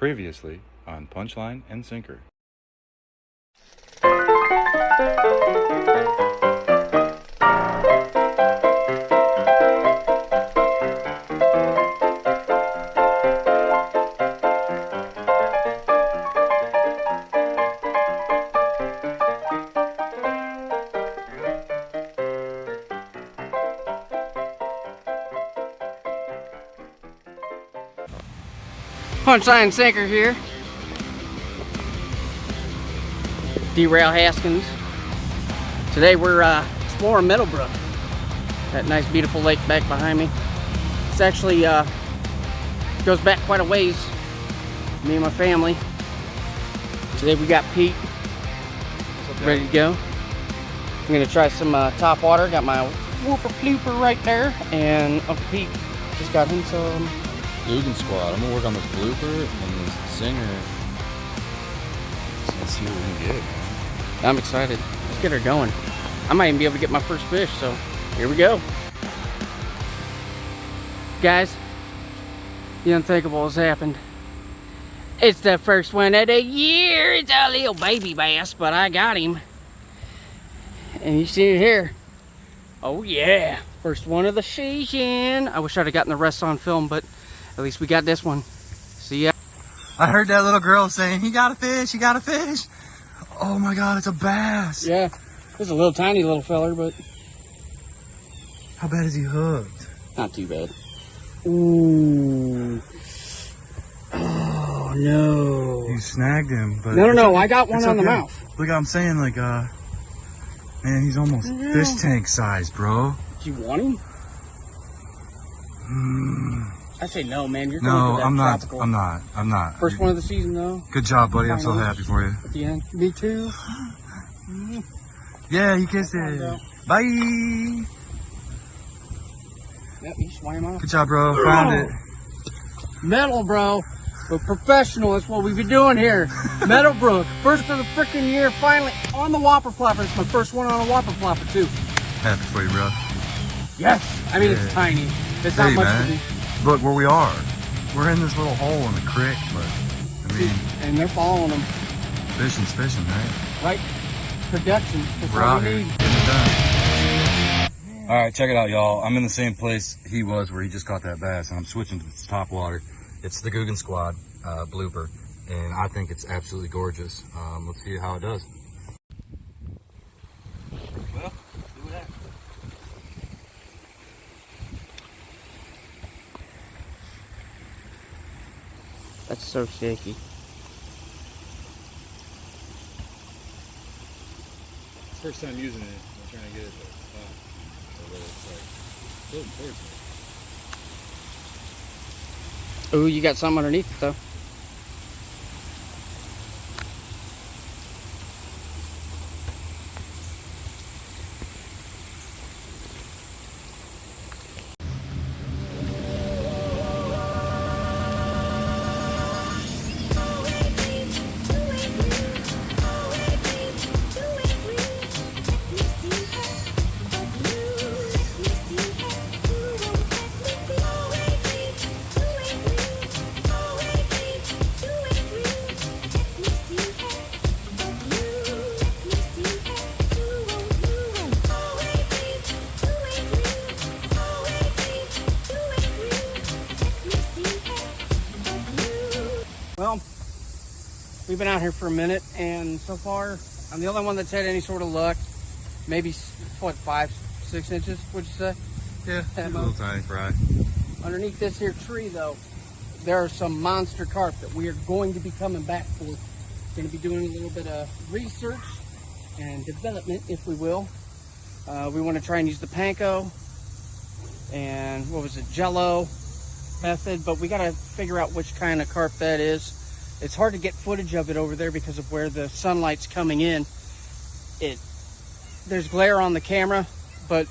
Previously on Punchline and Sinker. Punchline Sinker here. Derail Haskins. Today we're exploring Meadowbrook. That nice beautiful lake back behind me. It's actually goes back quite a ways. Me and my family. Today we got Pete ready to go. I'm gonna try some top water. Got my whooper plooper right there, and Uncle Pete just got him some Lugan Squad. I'm gonna work on this blooper and this singer. Let's see what we can get. I'm excited. Let's get her going. I might even be able to get my first fish, so here we go. Guys, the unthinkable has happened. It's the first one of the year. It's a little baby bass, but I got him. And you see it here. Oh yeah, first one of the season. I wish I'd have gotten the rest on film, but at least we got this one. See ya. I heard that little girl saying, he got a fish, he got a fish. Oh my God, it's a bass. Yeah, it's a little tiny little feller, but how bad is he hooked? not too bad. Ooh. Oh no. You snagged him, but No, I got one on the okay. mouth. Look, I'm saying like, man, he's almost fish tank size, bro. Do you want him? I say no, man. You're going No, for that I'm not. tropical. I'm not. First one of the season, though. Good job, buddy. I'm so happy for you. At the end. Me too. Yeah, he kissed Come on, it. bro. Bye. Yep, you swam off. Good job, bro. Found it. Metal, bro. We're professional. That's what we've been doing here. Meadowbrook. First of the freaking year, finally on the whopper flopper. It's my first one on a whopper flopper, too. Happy for you, bro. Yes. I mean, Yeah. it's tiny. It's Hey, not much man. to be. Look where we are. We're in this little hole in the creek, but I mean, And they're following them. fishing's fishing, right? Right? Production. That's We're all out we here need. getting it done. All right, check it out, y'all. I'm in the same place he was where he just caught that bass, and I'm switching to this top water. It's the Guggen Squad blooper, and I think it's absolutely gorgeous. Let's see how it does. Well, do what happens. That's so shaky. First time using it. I'm trying to get it to stop. Floating towards me. Ooh, you got something underneath it, though. Well, we've been out here for a minute, and so far, I'm the only one that's had any sort of luck. Maybe, what, 5, 6 inches, would you say? Yeah, At a little most. tiny fry. Underneath this here tree, though, there are some monster carp that we are going to be coming back for. Going to be doing a little bit of research and development, if we will. We want to try and use the panko and, what was it, jello method, but we got to figure out which kind of carp that is. It's hard to get footage of it over there because of where the sunlight's coming in. There's glare on the camera, but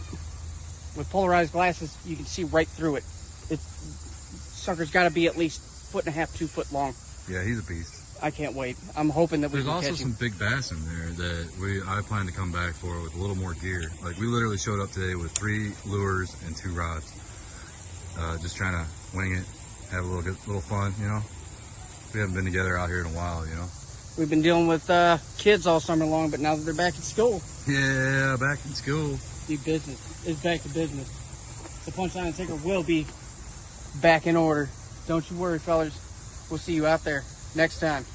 with polarized glasses, you can see right through it. Sucker's got to be at least 1.5 to 2 foot long. Yeah, he's a beast. I can't wait. I'm hoping that we There's can also catch some him. big bass in there that I plan to come back for with a little more gear. Like, we literally showed up today with 3 lures and 2 rods. Just trying to wing it, have a little fun, you know. We haven't been together out here in a while, you know. We've been dealing with kids all summer long, but now that they're back at school, Yeah, back in school. the business is back to business. The Punchline and Sinker will be back in order. Don't you worry, fellas. We'll see you out there next time.